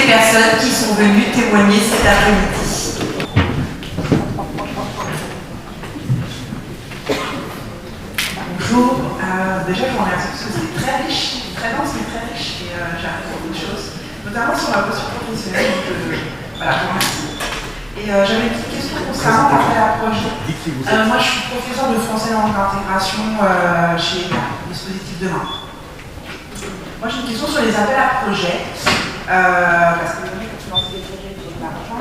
les personnes qui sont venues témoigner cet après-midi. Bonjour, déjà je vous remercie parce que c'est très riche, très dense mais très riche et j'ai appris beaucoup de choses, notamment sur la posture professionnelle, donc voilà, je vous remercie. Et j'avais une petite question concernant l'appel à projet. Moi je suis professeur de français langue d'intégration chez Dispositif Demain. Moi j'ai une question sur les appels à projet, parce que quand tu lances des projets, tu as de l'argent.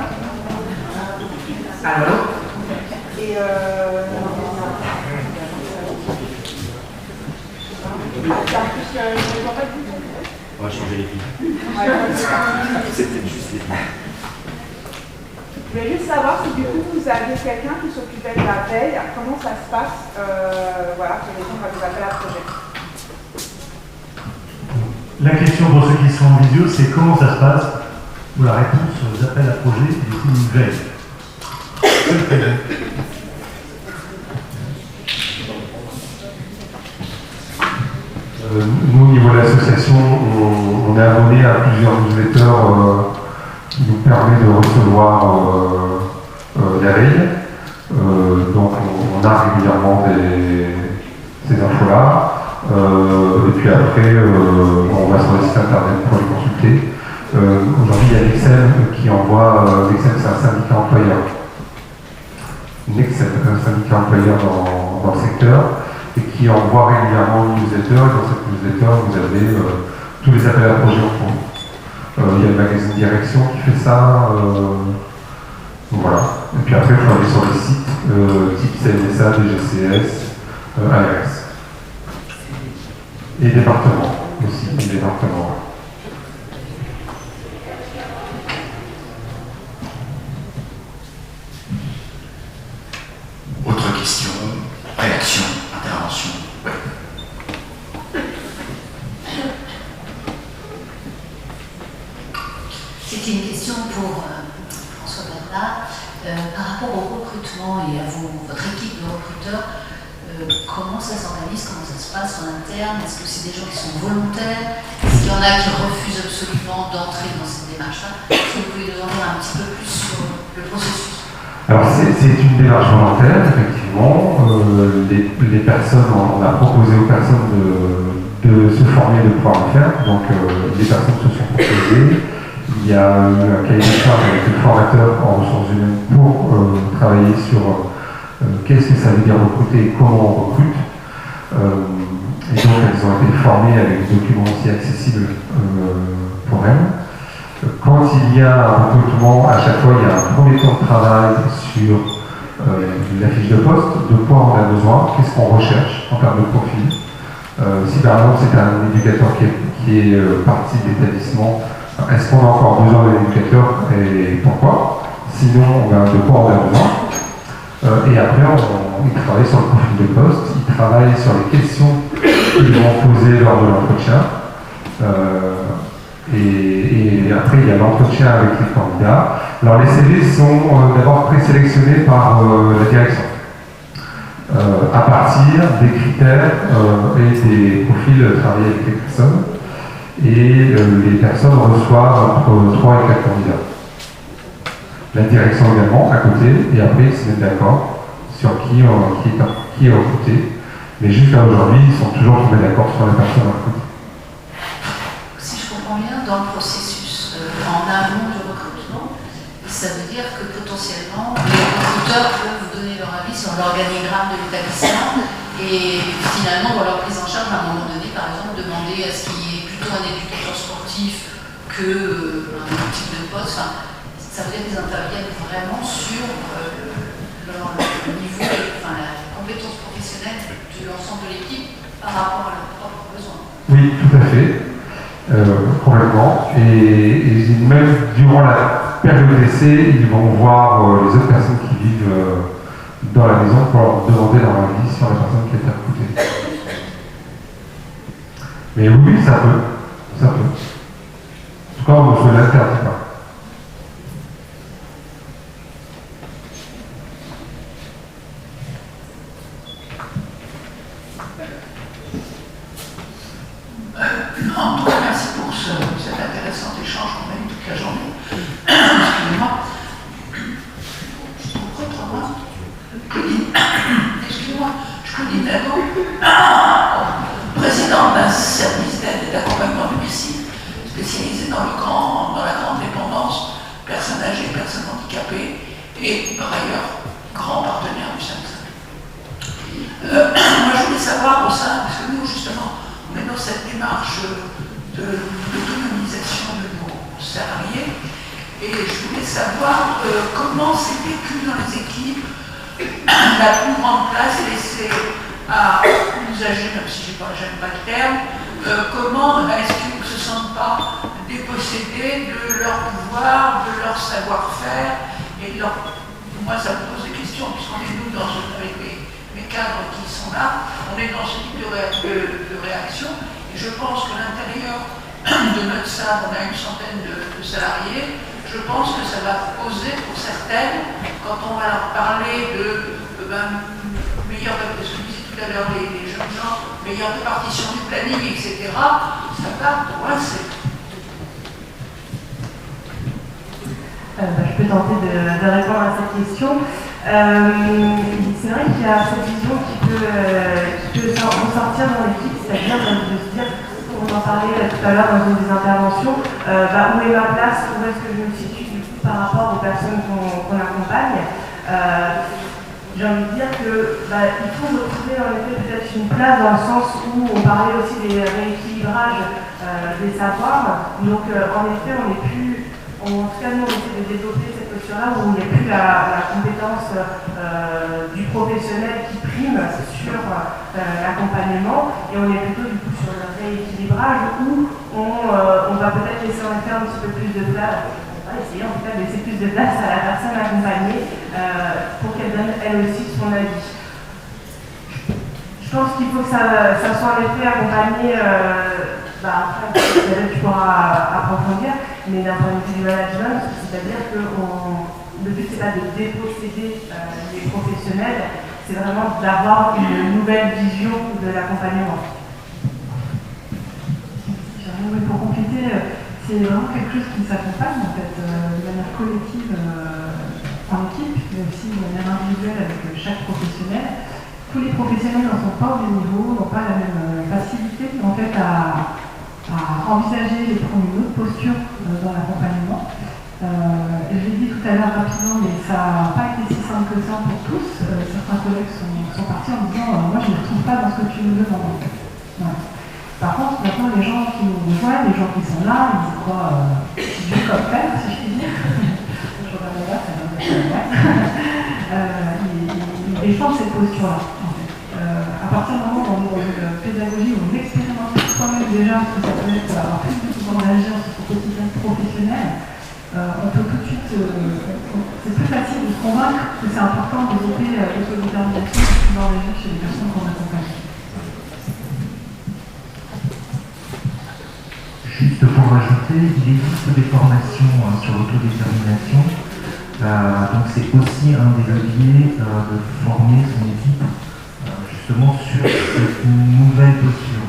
Allô. Et on va changer les filles. C'est peut-être juste les filles. Je voulais juste savoir si du coup vous aviez quelqu'un qui s'occupait de la veille, comment ça se passe voilà, pour répondre à des appels à projet. La question pour ceux qui sont en vidéo, c'est comment ça se passe pour la réponse aux appels à projet et du coup une veille. Nous, au niveau de l'association, on est abonné à plusieurs newsletters qui nous permettent de recevoir la veille. Donc on a régulièrement ces infos-là. Et puis après, on va sur le site internet pour les consulter. Aujourd'hui, il y a l'Excel qui envoie, l'Excel c'est un syndicat employeur. L'Excel, un syndicat employeur dans le secteur, et qui envoie régulièrement une newsletter. Et dans cette newsletter, vous avez tous les appels à projets en cours. Il y a le magazine Direction qui fait ça. Voilà. Et puis après, il faut aller sur les sites type CNSA, DGCS, ARS. Et département aussi, les départements. Autre question, réaction, intervention, ouais. C'était une question pour François Bernard. Par rapport au recrutement et à votre équipe de recruteurs, comment ça s'organise, comment ça se passe en interne? Est-ce que c'est des gens qui sont volontaires? Est-ce qu'il y en a qui refusent absolument d'entrer dans cette démarche-là? Est-ce que vous pouvez nous en dire un petit peu plus sur le processus? Alors c'est une démarche volontaire, effectivement. Les personnes, on a proposé aux personnes de se former, de pouvoir le faire. Donc les personnes se sont proposées. Il y a eu un cahier de charge avec le formateur en ressources humaines pour travailler sur qu'est-ce que ça veut dire recruter et comment on recrute. Et donc elles ont été formées avec des documents aussi accessibles pour elles. Quand il y a un recrutement, à chaque fois il y a un premier temps de travail sur la fiche de poste, de quoi on a besoin, qu'est-ce qu'on recherche en termes de profil. Si par exemple c'est un éducateur qui est parti de l'établissement, est-ce qu'on a encore besoin d'un éducateur et pourquoi? Sinon, de quoi on a besoin? Et après, ils travaillent sur le profil de poste, ils travaillent sur les questions qu'ils vont poser lors de l'entretien. Et après, il y a l'entretien avec les candidats. Alors, les CV sont d'abord présélectionnés par la direction, à partir des critères et des profils travaillés avec les personnes. Et les personnes reçoivent entre 3 et 4 candidats. La direction également, à côté, et après ils se mettent d'accord sur qui est recruté. Mais jusqu'à aujourd'hui, ils sont toujours tombés d'accord sur la personne recrutée. Si je comprends bien, dans le processus en amont du recrutement, ça veut dire que potentiellement, les recruteurs peuvent vous donner leur avis sur l'organigramme de l'établissement et finalement, dans leur prise en charge, à un moment donné, par exemple, demander à ce qu'il y ait plutôt un éducateur sportif qu'un type de poste. Enfin, ça veut dire qu'ils interviennent vraiment sur le niveau, la compétence professionnelle de l'ensemble de l'équipe par rapport à leurs propres besoins. Oui, tout à fait. Complètement. Et même durant la période d'essai, ils vont voir les autres personnes qui vivent dans la maison pour leur demander leur avis sur la personne qui a été recrutée. Mais oui, ça peut. Ça peut. En tout cas, on ne se l'interdit pas. En tout cas, merci pour cet intéressant échange qu'on a eu. toute la journée. Excusez-moi. Excusez-moi, je Claudine Nadeau, présidente d'un service d'aide et d'accompagnement domicile spécialisé dans la grande dépendance, personnes âgées, personnes handicapées et par ailleurs grand partenaire du SAMSA. Moi je voulais savoir au sein, parce que nous justement on est dans cette démarche d'autonomisation de nos salariés et je voulais savoir comment c'est vécu dans les équipes la plus grande place est laissée à l'usager, même si j'aime pas le terme, comment est-ce qu'ils ne se sentent pas dépossédés de leur pouvoir, de leur savoir-faire et de leur... Moi ça me pose des questions, puisqu'on est nous avec les cadres qui sont là, on est dans ce type de réaction et je pense que l'intérieur de notre salle, on a une centaine de salariés. Je pense que ça va poser pour certaines, quand on va leur parler de meilleure, parce que je disais tout à l'heure, les jeunes gens, meilleure répartition du planning, etc., ça va coincer. Je peux tenter de répondre à cette question. C'est vrai qu'il y a cette vision qui peut ressortir dans l'équipe, c'est-à-dire de se dire, on en parlait tout à l'heure dans une des interventions, où est ma place, où est-ce que je me situe du coup par rapport aux personnes qu'on accompagne. J'ai envie de dire qu'il faut retrouver en effet peut-être une place dans le sens où on parlait aussi des rééquilibrages des savoirs. Donc en effet, on n'est plus, en tout cas nous on essaie de développer cette posture-là où il n'y a plus la compétence du professionnel qui prime sur l'accompagnement et on est plutôt du coup sur le rééquilibrage où on va peut-être laisser en effet un petit peu plus de place. On va essayer en tout cas de laisser plus de place à la personne accompagnée pour qu'elle donne elle aussi son avis. Je pense qu'il faut que ça soit en effet accompagné, après tu pourras approfondir, mais d'un point de vue du management, c'est-à-dire que le but c'est pas de déposséder les professionnels, c'est vraiment d'avoir une nouvelle vision de l'accompagnement. Pour compléter, c'est vraiment quelque chose qui s'accompagne en fait, de manière collective en équipe, mais aussi de manière individuelle avec chaque professionnel. Tous les professionnels n'en sont pas au même niveau, n'ont pas la même facilité en fait à envisager et prendre une autre posture dans l'accompagnement. Je l'ai dit tout à l'heure rapidement, mais ça n'a pas été si simple que ça pour tous. Certains collègues sont partis en disant moi je ne me retrouve pas dans ce que tu me demandes. Voilà. Par contre, maintenant, les gens qui nous rejoignent, les gens qui sont là, ils y croient du comme père, si je puis dire. Je regarde là, ça va et je pense cette posture-là, en fait. À partir du moment où on est dans une pédagogie où on expérimente soi-même déjà ce que ça peut être avoir plus de pouvoir d'agir sur son quotidien professionnel, on peut tout de suite, c'est plus facile de se convaincre que c'est important de développer l'autodétermination pour pouvoir agir chez les personnes qu'on accompagne. Juste pour rajouter, il existe des formations sur l'autodétermination. Donc c'est aussi un des leviers de former son équipe justement sur cette nouvelle posture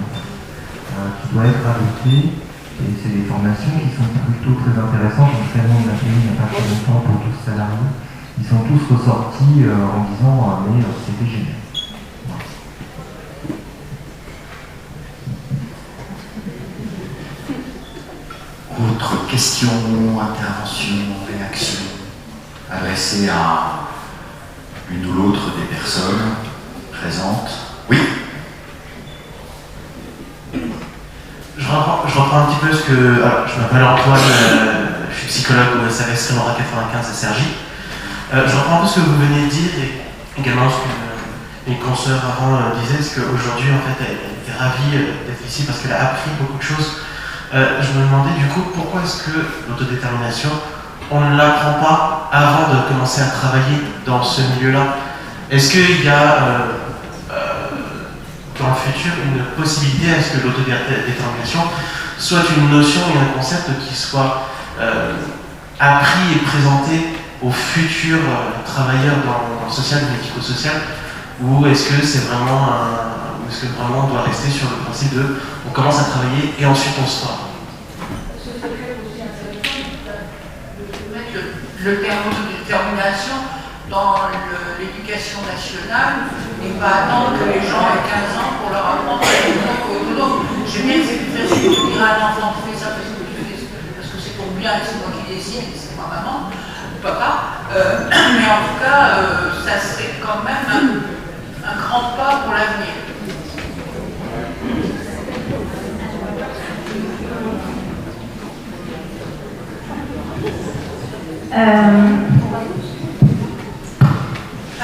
qui doit être adoptée. Et c'est des formations qui sont plutôt très intéressantes. Notamment de la pays il n'y a pas très longtemps pour tous les salariés. Ils sont tous ressortis en disant mais c'était génial. Autre question, intervention, réaction adressée à une ou l'autre des personnes présentes. Oui. Je reprends un petit peu ce que... Alors, je m'appelle Antoine, je suis psychologue au SRS Rémora 95 à Cergy. Je reprends un peu ce que vous venez de dire et également ce que une consoeur avant disait, c'est qu'aujourd'hui, en fait, elle était ravie d'être ici parce qu'elle a appris beaucoup de choses. Je me demandais du coup pourquoi est-ce que l'autodétermination, on ne l'apprend pas avant de commencer à travailler dans ce milieu-là. Est-ce qu'il y a dans le futur une possibilité à ce que l'autodétermination soit une notion et un concept qui soit appris et présenté aux futurs travailleurs dans le social et médico-social, ou est-ce que c'est vraiment est-ce que vraiment on doit rester sur le principe de on commence à travailler et ensuite on se forme? Ce serait aussi intéressant, tout à le terme autodétermination dans l'éducation nationale et pas attendre que les gens aient 15 ans pour leur apprendre à être autonome. Je sais bien que c'est plus facile de dire à un enfant tu fais ça parce que c'est pour bien et c'est moi qui décide, c'est ma maman ou papa. Mais en tout cas, ça serait quand même un grand pas pour l'avenir.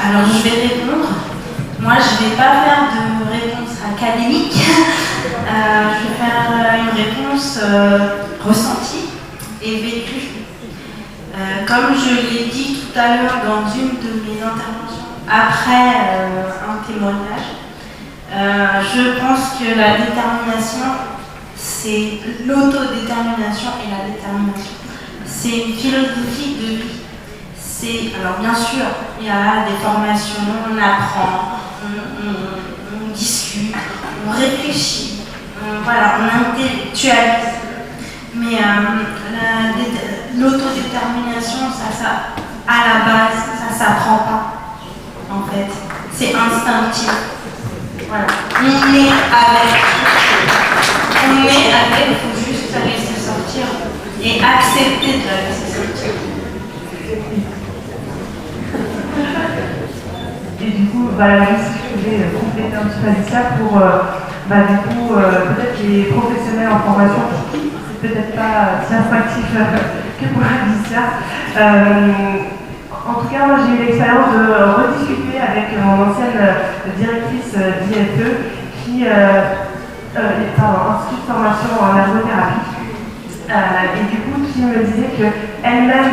Alors je vais répondre. Moi je ne vais pas faire de réponse académique. Je vais faire une réponse ressentie et vécue. Comme je l'ai dit tout à l'heure dans une de mes interventions, après un témoignage, je pense que la détermination, c'est l'autodétermination et la détermination. C'est une philosophie de vie. Alors bien sûr, il y a des formations, on apprend, on discute, on réfléchit, on intellectualise. Mais l'autodétermination, ça, à la base, ça s'apprend pas, en fait. C'est instinctif. Voilà. On est avec, il faut juste la laisser sortir et accepter de la laisser sortir. Et du coup, juste je voulais compléter un petit peu avec ça pour peut-être les professionnels en formation, c'est peut-être pas si instinctif que pour dire ça. En tout cas, moi j'ai eu l'expérience de rediscuter avec mon ancienne directrice d'IFE qui institut de formation en ergothérapie. Et du coup, qui me disait qu'elle-même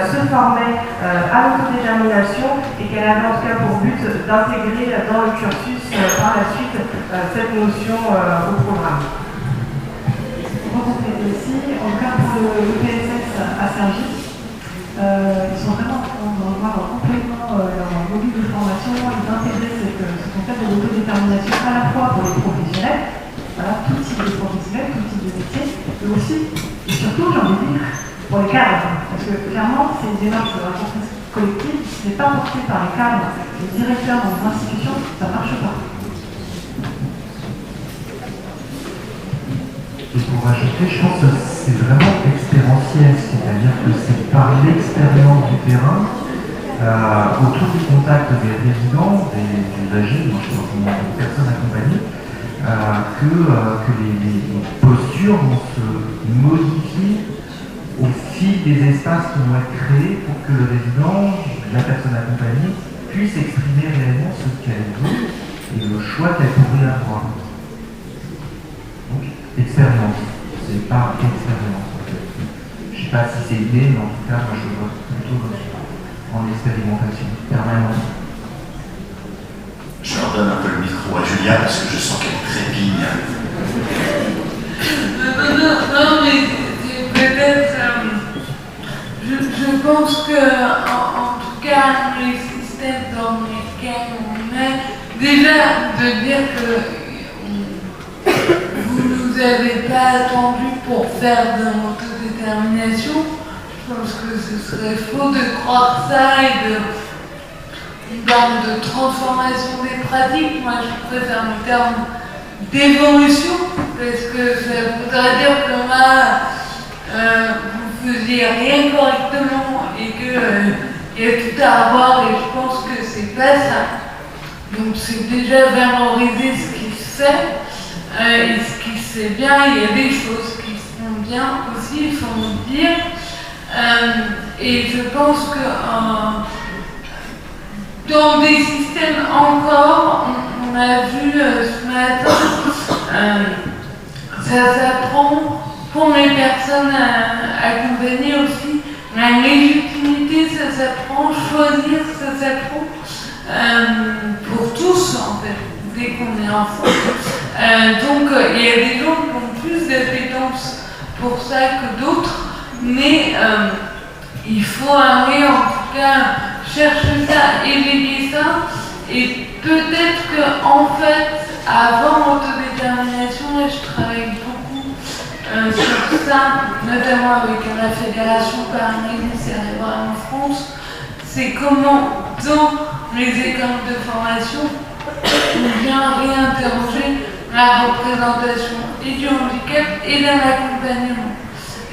se formait à l'autodétermination et qu'elle avait en tout cas pour but d'intégrer dans le cursus par la suite cette notion au programme. Pour compléter aussi, en tout cas pour le PSS à Cergy, ils sont vraiment en train de revoir complètement leur module de formation et d'intégrer ce concept de l'autodétermination à la fois pour les professionnels, voilà, tout type de professionnels, tout type de métier, mais aussi, et surtout, j'ai envie de dire, pour les cadres. Parce que clairement, ces démarches de l'entreprise collective, ce n'est pas porté par les cadres, les directeurs dans les institutions, ça ne marche pas. Et pour ajouter, je pense que c'est vraiment expérientiel, c'est-à-dire que c'est par l'expérience du terrain, autour du contact des résidents, des usagers, moi je pense aux personnes accompagnées, que les postures vont se modifier au fil des espaces qui vont être créés pour que le résident, la personne accompagnée, puisse exprimer réellement ce qu'elle veut et le choix qu'elle pourrait avoir. Donc, expérience, c'est pas expérience en fait. Je ne sais pas si c'est idée, mais en tout cas, moi je le vois plutôt en expérimentation permanente. Je leur donne un peu le micro à Julia parce que je sens qu'elle trépigne. Non, mais peut-être. Je pense que, en tout cas, les systèmes dans lesquels on est, déjà de dire que vous ne nous avez pas attendu pour faire de l'autodétermination, je pense que ce serait faux de croire ça et une forme de transformation des pratiques. Moi, je préfère le terme d'évolution, parce que ça voudrait dire que vous faisiez rien correctement et qu'il y a tout à revoir, et je pense que c'est pas ça. Donc c'est déjà valoriser ce qui se fait et ce qui se fait bien. Il y a des choses qui se font bien aussi, il faut le dire. Et je pense que dans des systèmes encore, on a vu ce matin, ça s'apprend pour les personnes accompagnées aussi. La légitimité, ça s'apprend, choisir, ça s'apprend pour tous en fait, dès qu'on est enfant. Donc il y a des gens qui ont plus d'appétence pour ça que d'autres, mais il faut aller en tout cas chercher ça, éveiller ça, et peut-être qu'en fait, avant l'autodétermination, et je travaille beaucoup sur ça, notamment avec la Fédération Paralysie Cérébrale en France, c'est comment dans les écoles de formation, on vient réinterroger la représentation et du handicap et de l'accompagnement.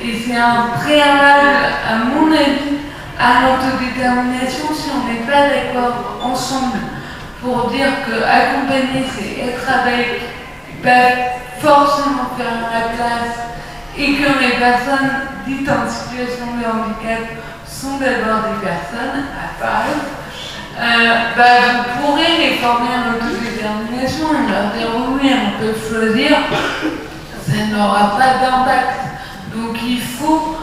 Et c'est un préalable, à mon avis, à l'autodétermination si on n'est pas d'accord ensemble pour dire que accompagner c'est être avec, pas forcément faire la place et que les personnes dites en situation de handicap sont d'abord des personnes à part. Vous pourrez les former à l'autodétermination et leur dire oui, on peut choisir, ça n'aura pas d'impact. Donc il faut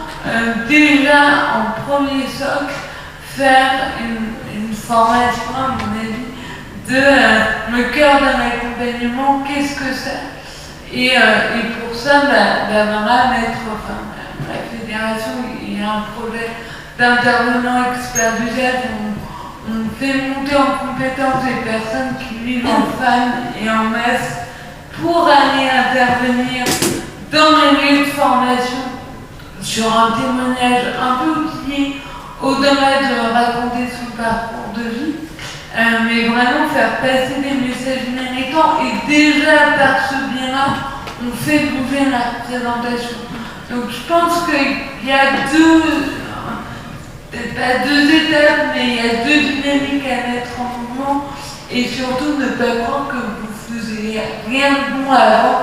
déjà en premier socle faire une formation, à mon avis, de le cœur d'un accompagnement, qu'est-ce que c'est. Et pour ça, la fédération, il y a un projet d'intervenants experts d'usage. On fait monter en compétence les personnes qui vivent en femmes et en masse pour aller intervenir dans les lieux de formation sur un témoignage un peu outillé au-delà de raconter son parcours de vie, mais vraiment faire passer des messages méritants et déjà par ce biais-là, on fait bouger la représentation. Donc je pense qu'il y a peut-être pas deux étapes, mais il y a deux dynamiques à mettre en mouvement et surtout ne pas croire que vous faisiez rien de bon avant,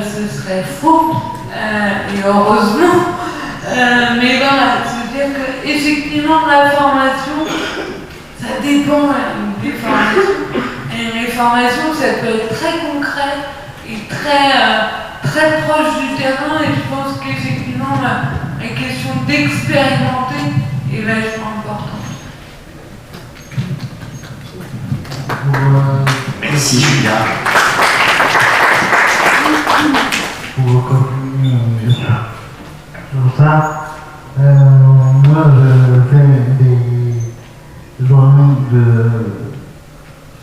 ce serait faux, et heureusement. Mais voilà, c'est-à-dire qu'effectivement la formation, ça dépend des formations. Et les formations, ça peut être très concret et très proche du terrain, et je pense qu'effectivement la question d'expérimenter est vachement importante. Merci Julia. Pour continuer sur ça, moi je fais des journées de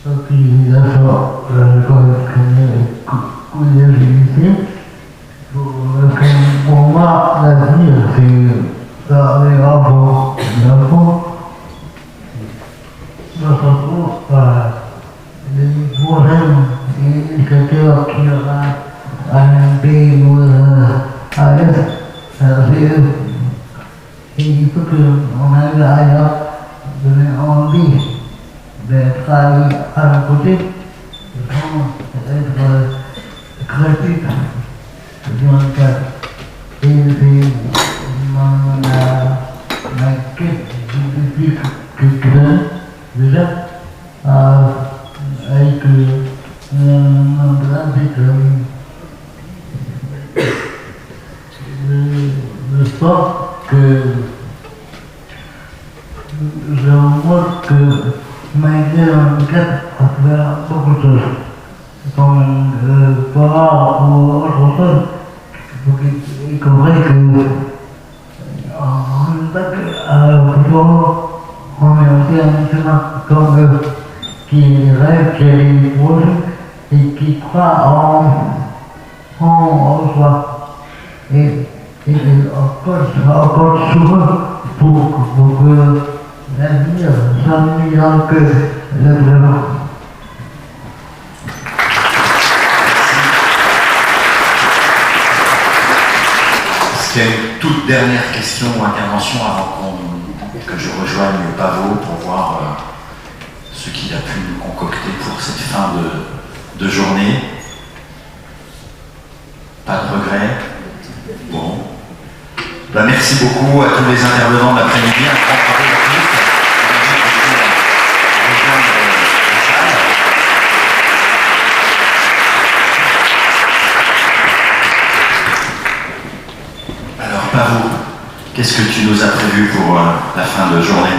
sensibilisation à l'école primaire et collège et lycée. Pour moi, l'avenir, c'est dans les rapports d'enfants. Dans ce sens, les problèmes et quelqu'un qui aura un B ou un S, et il faut qu'on arrive à donner envie de travailler à côté, sans être créatif du handicap. Et c'est ma quête depuis culturelle, déjà, avec mon pratique le sport, que je vois que m'aider en handicap à faire beaucoup de choses, comme le sport ou autre chose. Il faudrait que on est aussi un chemin comme eux, qui rêvent, qui projet et qui croient en soi. Et encore souvent pour que l'avenir soit meilleur que le présent. C'était une toute dernière question ou intervention avant que je rejoigne Pavo pour voir ce qu'il a pu nous concocter pour cette fin de journée. Pas de regret. Bon. Merci beaucoup à tous les intervenants de l'après-midi. Un grand bravo à tous. Alors Pavo, qu'est-ce que tu nous as prévu pour la fin de journée?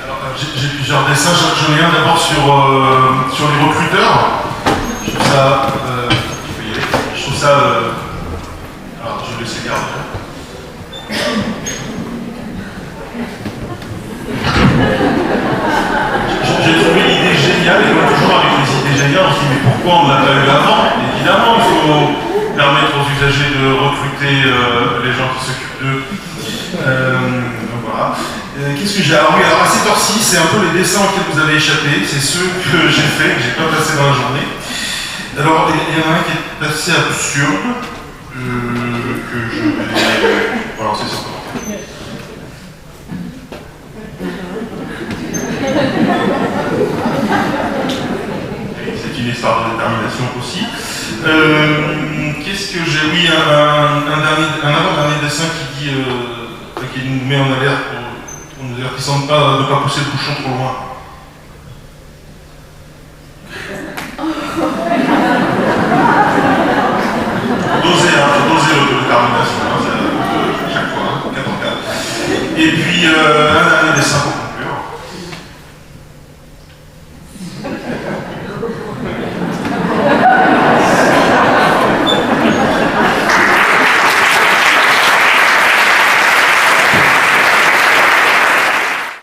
Alors j'ai plusieurs dessins. J'en ai un d'abord sur les recruteurs. Je trouve ça... je trouve ça... alors je vais laisser garder. J'ai trouvé l'idée géniale, et moi toujours avec les idées géniales, on se dit mais pourquoi on ne l'a pas eu avant? Évidemment, il faut permettre aux usagers envisagez de recruter les gens qui s'occupent d'eux. Voilà. Qu'est-ce que j'ai? Ah oui, alors à cette heure-ci, c'est un peu les dessins auxquels vous avez échappé. C'est ceux que j'ai faits, que j'ai pas passé dans la journée. Alors, il y en a un qui est assez absurde, que je vais balancer sur le commentaire. C'est une histoire de détermination aussi. Qu'est-ce que j'ai? Oui, un avant-dernier dessin qui nous met en alerte en nous avertissant de ne pas pousser le bouchon trop loin.